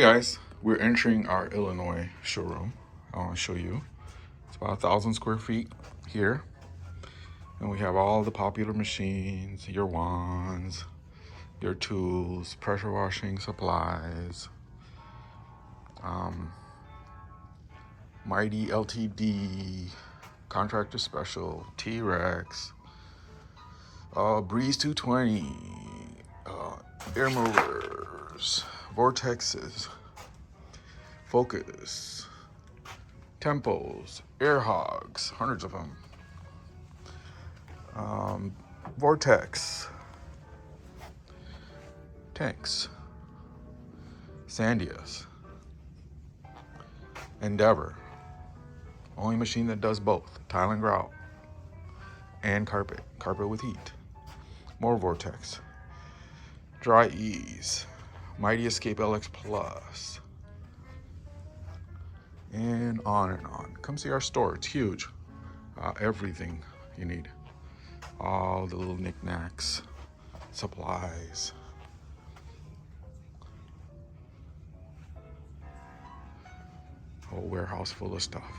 Hey guys, we're entering our Illinois showroom. I want to show you. It's about 1,000 square feet here. And we have all the popular machines, your wands, your tools, pressure washing supplies, Mighty LTD, Contractor Special, T-Rex, Breeze 220, air movers, vortexes, focus, tempos, air hogs, hundreds of them, vortex, tanks, Sandias, Endeavor, only machine that does both, tile and grout, and carpet with heat, more vortex, dry ease, Mighty Escape LX Plus, and on and on. Come see our store, it's huge. Everything you need, all the little knickknacks, supplies. Whole warehouse full of stuff.